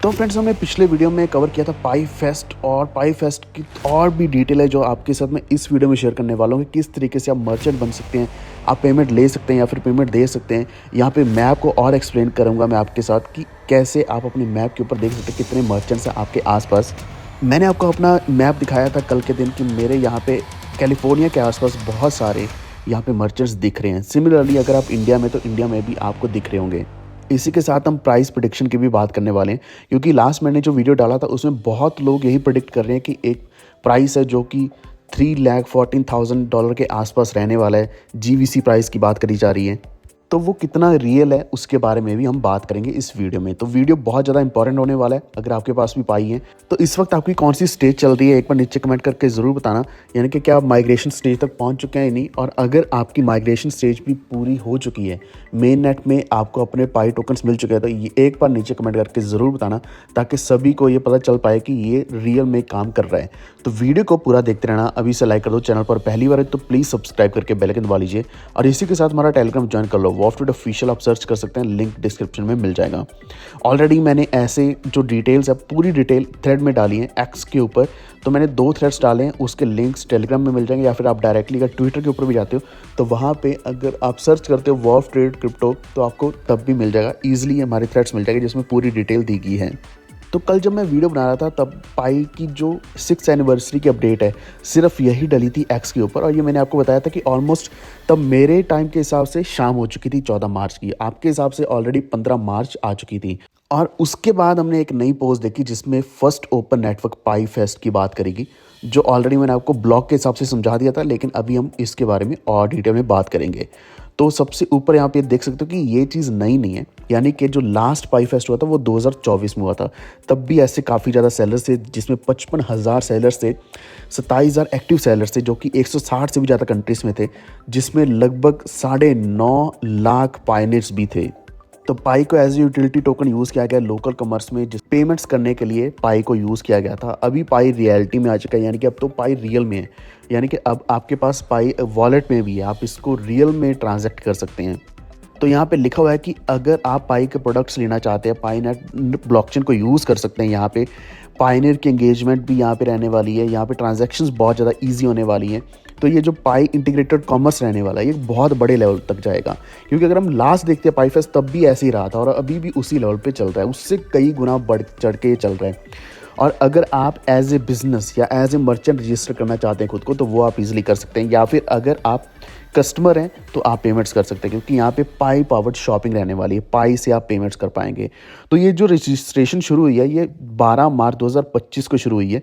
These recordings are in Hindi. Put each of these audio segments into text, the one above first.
तो फ्रेंड्स, हमने पिछले वीडियो में कवर किया था पाई फेस्ट, और पाई फेस्ट की और भी डिटेल है जो आपके साथ मैं इस वीडियो में शेयर करने वाला हूँ कि किस तरीके से आप मर्चेंट बन सकते हैं, आप पेमेंट ले सकते हैं या फिर पेमेंट दे सकते हैं। यहाँ पे मैप को और एक्सप्लेन करूँगा मैं आपके साथ कि कैसे आप अपनी मैप के ऊपर देख सकते हैं कितने मर्चेंट्स हैं आपके आसपास। मैंने आपको अपना मैप दिखाया था कल के दिन कि मेरे यहाँ पे कैलिफोर्निया के आसपास बहुत सारे यहाँ पे मर्चेंट्स दिख रहे हैं। सिमिलरली अगर आप इंडिया में, तो इंडिया में भी आपको दिख रहे होंगे। इसी के साथ हम प्राइस प्रेडिक्शन की भी बात करने वाले हैं, क्योंकि लास्ट मैंने जो वीडियो डाला था उसमें बहुत लोग यही प्रेडिक्ट कर रहे हैं कि एक प्राइस है जो कि $3,14,000 के आसपास रहने वाला है। जीवीसी प्राइस की बात करी जा रही है, तो वो कितना रियल है उसके बारे में भी हम बात करेंगे इस वीडियो में। तो वीडियो बहुत ज़्यादा इंपॉर्टेंट होने वाला है। अगर आपके पास भी पाई है तो इस वक्त आपकी कौन सी स्टेज चल रही है, एक बार नीचे कमेंट करके ज़रूर बताना। यानी कि क्या आप माइग्रेशन स्टेज तक पहुंच चुके हैं या नहीं, और अगर आपकी माइग्रेशन स्टेज भी पूरी हो चुकी है, मेन नेट में आपको अपने पाई टोकन्स मिल चुके हैं, तो ये एक बार नीचे कमेंट करके ज़रूर बताना, ताकि सभी को ये पता चल पाए कि ये रियल में काम कर रहा है। तो वीडियो को पूरा देखते रहना। अभी से लाइक कर दो, चैनल पर पहली बार है तो प्लीज़ सब्सक्राइब करके बेल आइकन दबा लीजिए, और इसी के साथ हमारा टेलीग्राम ज्वाइन कर लो। वॉफ्ट ऑफिशियल आप सर्च कर सकते हैं, लिंक डिस्क्रिप्शन में मिल जाएगा। ऑलरेडी मैंने ऐसे जो डिटेल्स है पूरी डिटेल थ्रेड में डाली है एक्स के ऊपर, तो मैंने 2 थ्रेड्स डाले हैं, उसके लिंक्स टेलीग्राम में मिल जाएंगे, या फिर आप डायरेक्टली अगर ट्विटर के ऊपर भी जाते हो तो वहाँ पे अगर आप सर्च करते हो वॉफ ट्रेड क्रिप्टो तो आपको तब भी मिल जाएगा। ईजिली हमारे थ्रेड्स मिल जाएंगे जिसमें पूरी डिटेल दी गई है। तो कल जब मैं वीडियो बना रहा था तब पाई की जो 6th एनिवर्सरी की अपडेट है सिर्फ यही डली थी एक्स के ऊपर, और ये मैंने आपको बताया था कि ऑलमोस्ट तब मेरे टाइम के हिसाब से शाम हो चुकी थी 14 मार्च की, आपके हिसाब से ऑलरेडी 15 मार्च आ चुकी थी। और उसके बाद हमने एक नई पोस्ट देखी जिसमें फर्स्ट ओपन नेटवर्क पाई फेस्ट की बात करेगी, जो ऑलरेडी मैंने आपको ब्लॉग के हिसाब से समझा दिया था, लेकिन अभी हम इसके बारे में और डिटेल में बात करेंगे। तो सबसे ऊपर यहाँ पे देख सकते हो कि ये चीज़ नई नहीं है, यानी कि जो लास्ट पाई फेस्ट हुआ था वो 2024 में हुआ था। तब भी ऐसे काफ़ी ज़्यादा सेलर्स थे, जिसमें 55,000 सेलर्स थे, 27,000 एक्टिव सेलर्स थे जो कि 160 से भी ज़्यादा कंट्रीज़ में थे, जिसमें लगभग 9.5 लाख पायनियर्स भी थे। तो पाई को as a utility token use किया गया लोकल कॉमर्स में, जिस पेमेंट्स करने के लिए पाई को यूज़ किया गया था। अभी पाई रियलिटी में आ चुका है, यानी कि अब तो पाई रियल में है, यानी कि अब आपके पास पाई वॉलेट में भी है, आप इसको रियल में ट्रांजैक्ट कर सकते हैं। तो यहाँ पे लिखा हुआ है कि अगर आप पाई के प्रोडक्ट्स लेना चाहते हैं, पाई नेट ब्लॉकचेन को यूज़ कर सकते हैं। यहाँ पे पायनियर की एंगेजमेंट भी यहाँ पे रहने वाली है, यहाँ पे ट्रांजैक्शंस बहुत ज़्यादा ईजी होने वाली हैं। तो ये जो पाई इंटीग्रेटेड कॉमर्स रहने वाला है ये बहुत बड़े लेवल तक जाएगा, क्योंकि अगर हम लास्ट देखते हैं पाई फेस्ट तब भी ऐसे ही रहा था, और अभी भी उसी लेवल पे चल रहा है, उससे कई गुना बढ़ चढ़ के चल रहा है। और अगर आप एज ए बिज़नेस या एज ए मर्चेंट रजिस्टर करना चाहते हैं खुद को, तो वो आप इजीली कर सकते हैं, या फिर अगर आप कस्टमर हैं तो आप पेमेंट्स कर सकते हैं, क्योंकि यहाँ पे पाई पावर्ड शॉपिंग रहने वाली है, पाई से आप पेमेंट्स कर पाएंगे। तो ये जो रजिस्ट्रेशन शुरू हुई है ये 12 मार्च 2025 को शुरू हुई है,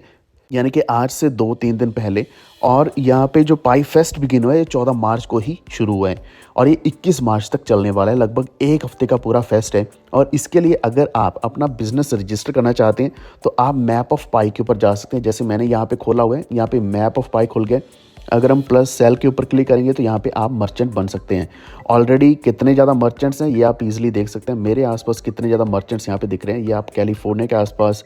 यानी कि आज से 2-3 दिन पहले। और यहाँ पे जो पाई फेस्ट बिगिन हुआ है ये 14 मार्च को ही शुरू हुआ है, और ये 21 मार्च तक चलने वाला है। लगभग एक हफ्ते का पूरा फेस्ट है। और इसके लिए अगर आप अपना बिजनेस रजिस्टर करना चाहते हैं तो आप मैप ऑफ पाई के ऊपर जा सकते हैं। जैसे मैंने यहाँ पे खोला हुआ है, यहाँ पे मैप ऑफ पाई खुल गया। अगर हम प्लस सेल के ऊपर क्लिक करेंगे तो यहाँ पे आप मर्चेंट बन सकते हैं। ऑलरेडी कितने ज़्यादा मर्चेंट्स हैं ये आप इजीली देख सकते हैं। मेरे आसपास कितने ज़्यादा मर्चेंट्स यहाँ पे दिख रहे हैं ये आप कैलिफोर्निया के आसपास,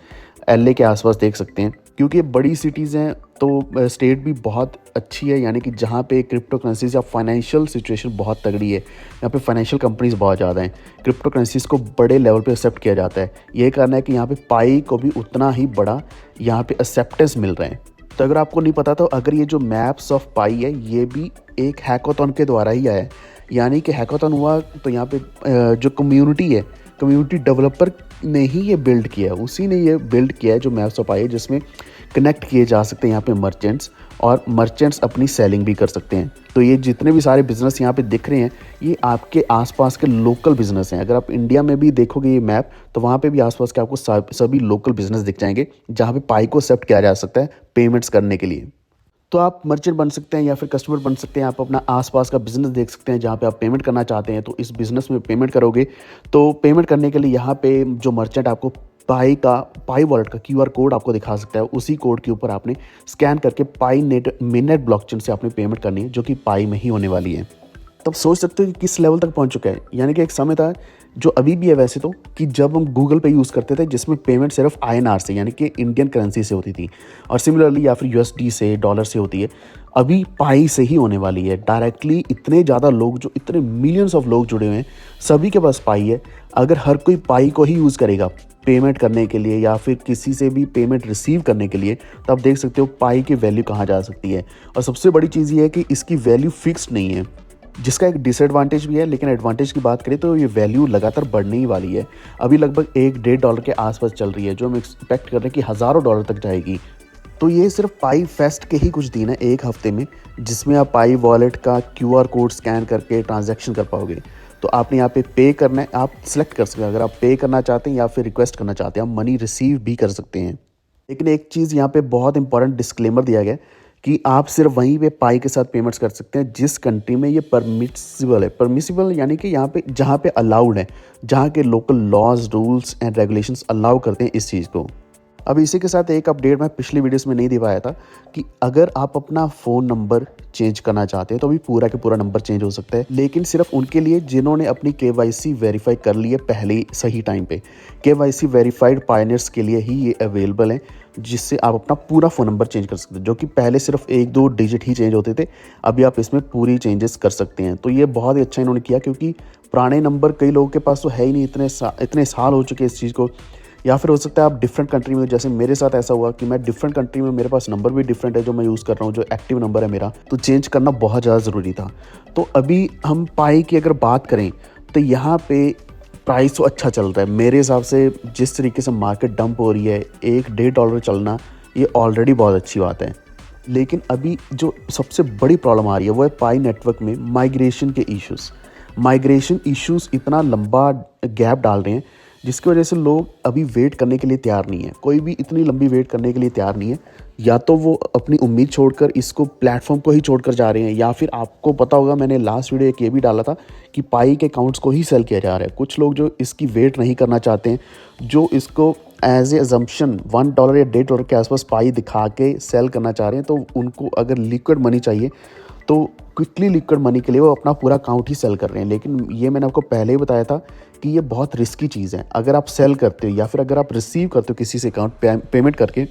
एलए के आसपास देख सकते हैं, क्योंकि ये बड़ी सिटीज़ हैं तो स्टेट भी बहुत अच्छी है, यानी कि जहाँ पे क्रिप्टो करेंसीज या फाइनेंशियल सिचुएशन बहुत तगड़ी है। यहाँ पे फाइनेंशियल कंपनीज बहुत ज़्यादा हैं, क्रिप्टो करेंसीज को बड़े लेवल पे एक्सेप्ट किया जाता है। यही कारण है कि यहाँ पे पाई को भी उतना ही बड़ा यहाँ पे एक्सेप्टेंस मिल रहे हैं। तो अगर आपको नहीं पता तो अगर ये जो मैप्स ऑफ पाई है ये भी एक हैकाथॉन के द्वारा ही आया है, यानी कि हैकाथॉन हुआ तो यहाँ पे जो कम्युनिटी है, कम्युनिटी डेवलपर ने ही ये बिल्ड किया है, उसी ने ये बिल्ड किया है जो मैप्स ऑफ पाई है, जिसमें कनेक्ट किए जा सकते हैं यहाँ पे मर्चेंट्स, और मर्चेंट्स अपनी सेलिंग भी कर सकते हैं। तो ये जितने भी सारे बिजनेस यहाँ पे दिख रहे हैं ये आपके आसपास के लोकल बिजनेस हैं। अगर आप इंडिया में भी देखोगे ये मैप तो वहाँ पे भी आसपास के आपको सभी लोकल बिजनेस दिख जाएंगे जहाँ पे पाई को एक्सेप्ट किया जा सकता है पेमेंट्स करने के लिए। तो आप मर्चेंट बन सकते हैं या फिर कस्टमर बन सकते हैं। आप अपना आसपास का बिजनेस देख सकते हैं जहाँ पे आप पेमेंट करना चाहते हैं, तो इस बिजनेस में पेमेंट करोगे। तो पेमेंट करने के लिए यहाँ पे जो मर्चेंट आपको पाई वॉलेट का क्यूआर कोड आपको दिखा सकता है, उसी कोड के ऊपर आपने स्कैन करके पाई नेट मेननेट ब्लॉकचेन से आपने पेमेंट करनी है, जो कि पाई में ही होने वाली है। तब सोच सकते हो कि किस लेवल तक पहुंच चुका है। यानी कि एक समय था जो अभी भी है वैसे तो, कि जब हम गूगल पे यूज़ करते थे जिसमें पेमेंट सिर्फ आईएनआर से यानी कि इंडियन करेंसी से होती थी, और सिमिलरली या फिर यूएसडी से, डॉलर से होती है। अभी पाई से ही होने वाली है डायरेक्टली। इतने ज़्यादा लोग, जो इतने मिलियंस ऑफ लोग जुड़े हुए हैं, सभी के पास पाई है। अगर हर कोई पाई को ही यूज़ करेगा पेमेंट करने के लिए या फिर किसी से भी पेमेंट रिसीव करने के लिए, तो आप देख सकते हो पाई की वैल्यू कहाँ जा सकती है। और सबसे बड़ी चीज़ ये है कि इसकी वैल्यू फिक्स्ड नहीं है, जिसका एक डिसएडवांटेज भी है, लेकिन एडवांटेज की बात करें तो ये वैल्यू लगातार बढ़ने ही वाली है। अभी लगभग $1-1.5 के आसपास चल रही है, जो हम एक्सपेक्ट कर रहे हैं कि हज़ारों डॉलर तक जाएगी। तो ये सिर्फ पाई फेस्ट के ही कुछ दिन है एक हफ्ते में, जिसमें आप पाई वॉलेट का QR कोड स्कैन करके ट्रांजैक्शन कर पाओगे। तो आपने यहाँ पे करना है, आप सिलेक्ट कर सकते हैं अगर आप पे करना चाहते हैं या फिर रिक्वेस्ट करना चाहते हैं, आप मनी रिसीव भी कर सकते हैं। लेकिन एक चीज़ यहाँ पे बहुत इंपॉर्टेंट डिस्क्लेमर दिया गया है कि आप सिर्फ वहीं पे पाई के साथ पेमेंट्स कर सकते हैं जिस कंट्री में ये परमिसिबल है। परमिसिबल यानी कि यहाँ पे जहाँ पे अलाउड है, जहाँ के local laws, rules and regulations allow करते हैं इस चीज़ को। अब इसी के साथ एक अपडेट मैं पिछली वीडियोस में नहीं दे पाया था कि अगर आप अपना फ़ोन नंबर चेंज करना चाहते हैं तो अभी पूरा के पूरा नंबर चेंज हो सकता है, लेकिन सिर्फ उनके लिए जिन्होंने अपनी KYC वेरीफाई कर ली है पहले ही सही टाइम पे। KYC वेरीफाइड पायनियर्स के लिए ही ये अवेलेबल है, जिससे आप अपना पूरा फ़ोन नंबर चेंज कर सकते हैं, जो कि पहले सिर्फ 1-2 डिजिट ही चेंज होते थे, अभी आप इसमें पूरी चेंजेस कर सकते हैं। तो ये बहुत ही अच्छा इन्होंने किया, क्योंकि पुराने नंबर कई लोगों के पास तो है ही नहीं, इतने साल हो चुके हैं इस चीज़ को। या फिर हो सकता है आप डिफरेंट कंट्री में, जैसे मेरे साथ ऐसा हुआ कि मैं डिफरेंट कंट्री में, मेरे पास नंबर भी डिफरेंट है जो मैं यूज़ कर रहा हूँ, जो एक्टिव नंबर है मेरा, तो चेंज करना बहुत ज़्यादा ज़रूरी था। तो अभी हम पाई की अगर बात करें तो यहाँ पे प्राइस तो अच्छा चल रहा है मेरे हिसाब से। जिस तरीके से मार्केट डंप हो रही है, $1-1.5 चलना ये ऑलरेडी बहुत अच्छी बात है। लेकिन अभी जो सबसे बड़ी प्रॉब्लम आ रही है वो है पाई नेटवर्क में माइग्रेशन के इश्यूज़। माइग्रेशन इश्यूज़ इतना लंबा गैप डाल रहे हैं जिसकी वजह से लोग अभी वेट करने के लिए तैयार नहीं है। कोई भी इतनी लंबी वेट करने के लिए तैयार नहीं है। या तो वो अपनी उम्मीद छोड़कर इसको प्लेटफॉर्म को ही छोड़कर जा रहे हैं, या फिर आपको पता होगा मैंने लास्ट वीडियो एक ये भी डाला था कि पाई के अकाउंट्स को ही सेल किया जा रहा है। कुछ लोग जो इसकी वेट नहीं करना चाहते हैं, जो इसको एज ए अजम्पशन $1 या $1.5 के आसपास पाई दिखा के सेल करना चाह रहे हैं, तो उनको अगर लिक्विड मनी चाहिए तो क्विकली लिक्विड मनी के लिए वो अपना पूरा अकाउंट ही सेल कर रहे हैं। लेकिन ये मैंने आपको पहले ही बताया था कि ये बहुत रिस्की चीज़ है। अगर आप सेल करते हो या फिर अगर आप रिसीव करते हो किसी से अकाउंट पेमेंट करके,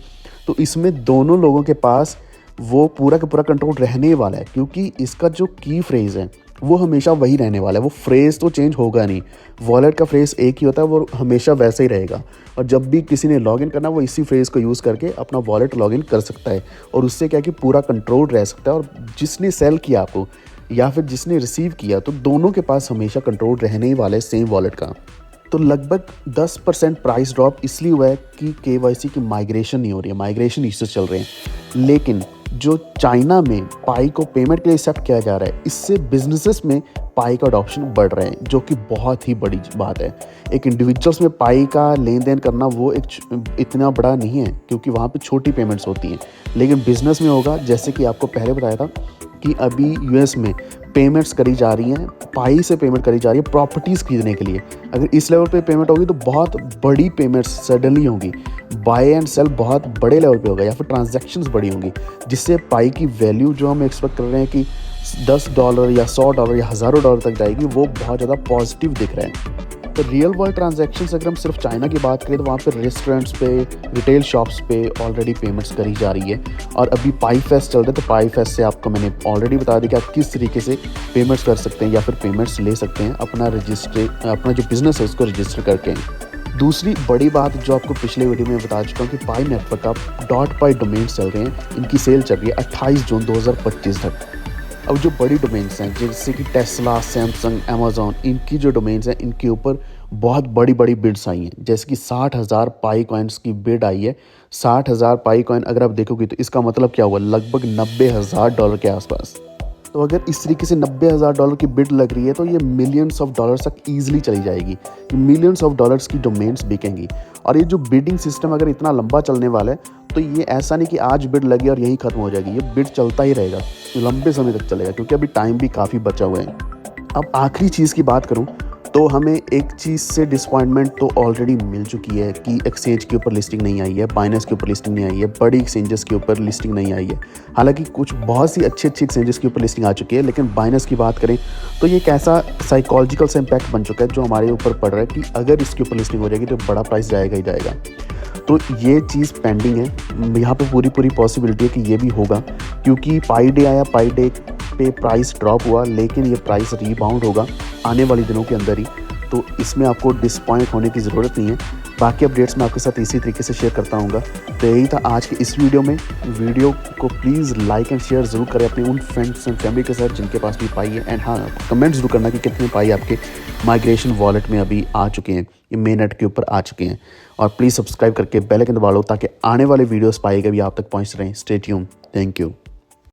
तो इसमें दोनों लोगों के पास वो पूरा का पूरा कंट्रोल रहने वाला है, क्योंकि इसका जो की फ्रेज़ है वो हमेशा वही रहने वाला है। वो फ्रेज़ तो चेंज होगा नहीं, वॉलेट का फ्रेज़ एक ही होता है, वो हमेशा वैसे ही रहेगा। और जब भी किसी ने लॉगिन करना, वो इसी फ्रेज़ को यूज़ करके अपना वॉलेट लॉगिन कर सकता है, और उससे क्या है कि पूरा कंट्रोल रह सकता है। और जिसने सेल किया आपको या फिर जिसने रिसीव किया, तो दोनों के पास हमेशा कंट्रोल रहने ही वाला है सेम वॉलेट का। तो लगभग 10% प्राइस ड्रॉप इसलिए हुआ है कि KYC की माइग्रेशन नहीं हो रही है, माइग्रेशन इश्यूज चल रहे हैं। लेकिन जो चाइना में पाई को पेमेंट के लिए एक्सेप्ट किया जा रहा है, इससे बिजनेसेस में पाई का अडॉप्शन बढ़ रहे हैं, जो कि बहुत ही बड़ी बात है। एक इंडिविजुअल्स में पाई का लेन देन करना वो इतना बड़ा नहीं है, क्योंकि वहाँ पे छोटी पेमेंट्स होती हैं। लेकिन बिजनेस में होगा, जैसे कि आपको पहले बताया था कि अभी US में पेमेंट्स करी जा रही हैं, पाई से पेमेंट करी जा रही है प्रॉपर्टीज़ खरीदने के लिए। अगर इस लेवल पे पेमेंट होगी तो बहुत बड़ी पेमेंट्स सडनली होंगी, बाय एंड सेल बहुत बड़े लेवल पे होगा, या फिर ट्रांजैक्शंस बड़ी होंगी, जिससे पाई की वैल्यू जो हम एक्सपेक्ट कर रहे हैं कि $10 या $100 या हज़ारों डॉलर तक जाएगी, वो बहुत ज़्यादा पॉजिटिव दिख रहा है। तो रियल वर्ल्ड ट्रांजैक्शंस अगर हम सिर्फ चाइना की बात करें तो वहाँ पे रेस्टोरेंट्स पे, रिटेल शॉप्स पे ऑलरेडी पेमेंट्स करी जा रही है। और अभी पाई फेस्ट चल रहा है, तो पाई फेस्ट से आपको मैंने ऑलरेडी बता दिया कि आप किस तरीके से पेमेंट्स कर सकते हैं या फिर पेमेंट्स ले सकते हैं अपना जो बिज़नेस है उसको रजिस्टर करके। दूसरी बड़ी बात जो आपको पिछले वीडियो में बता चुका हूँ कि पाई नेटवर्क का .पाई डोमेन्स चल रहे हैं, इनकी सेल चल रही है 28 जून 2025 तक। अब जो बड़ी डोमेन्स हैं जैसे कि टेस्ला, सैमसंग, अमेज़ॉन, इनकी जो डोमेन्स हैं इनके ऊपर बहुत बड़ी बड़ी बिड्स आई हैं। जैसे कि 60,000 पाई कॉइन्स की बिड आई है। 60,000 पाई कॉइन अगर आप देखोगे तो इसका मतलब क्या हुआ, लगभग $90,000 के आसपास। तो अगर इस तरीके से $90,000 की बिड लग रही है तो ये मिलियंस ऑफ डॉलर्स तक ईजिली चली जाएगी, मिलियंस ऑफ डॉलर्स की डोमेन्स बिकेंगी। और ये जो बिडिंग सिस्टम अगर इतना लंबा चलने वाला है तो ये ऐसा नहीं कि आज बिड लगी और यहीं ख़त्म हो जाएगी, ये बिड चलता ही रहेगा, लंबे समय तक चलेगा, क्योंकि अभी टाइम भी काफ़ी बचा हुआ है। अब आखिरी चीज़ की बात करूँ तो हमें एक चीज़ से डिसअपॉइंटमेंट तो ऑलरेडी मिल चुकी है कि एक्सचेंज के ऊपर लिस्टिंग नहीं आई है, बाइनेंस के ऊपर लिस्टिंग नहीं आई है, बड़ी एक्सचेंजेस के ऊपर लिस्टिंग नहीं आई है। हालांकि कुछ बहुत सी अच्छी एक्सचेंजेस के ऊपर लिस्टिंग आ चुकी है, लेकिन बाइनेंस की बात करें तो ये एक ऐसा साइकोलॉजिकल सा इम्पैक्ट बन चुका है जो हमारे ऊपर पड़ रहा है कि अगर इसके ऊपर लिस्टिंग हो जाएगी तो बड़ा प्राइस जाएगा ही जाएगा। तो ये चीज़ पेंडिंग है, यहाँ पे पूरी पॉसिबिलिटी है कि ये भी होगा, क्योंकि पाई डे आया, पाई डे पे प्राइस ड्रॉप हुआ, लेकिन ये प्राइस रीबाउंड होगा आने वाले दिनों के अंदर ही। तो इसमें आपको डिसपॉइंट होने की ज़रूरत नहीं है। बाकी अपडेट्स मैं आपके साथ इसी तरीके से शेयर करता रहूँगा। तो यही था आज की इस वीडियो में। वीडियो को प्लीज़ लाइक एंड शेयर ज़रूर करें अपने उन फ्रेंड्स एंड फैमिली के साथ जिनके पास भी पाई है। एंड हाँ, कमेंट ज़रूर करना कि कितने पाई आपके माइग्रेशन वॉलेट में अभी आ चुके हैं, ये मेन नेट के ऊपर आ चुके हैं। और प्लीज़ सब्सक्राइब करके बेल आइकन दबा लो ताकि आने वाले वीडियोस पाएगा भी आप तक पहुंच रहे हैं। Stay tuned. Thank you.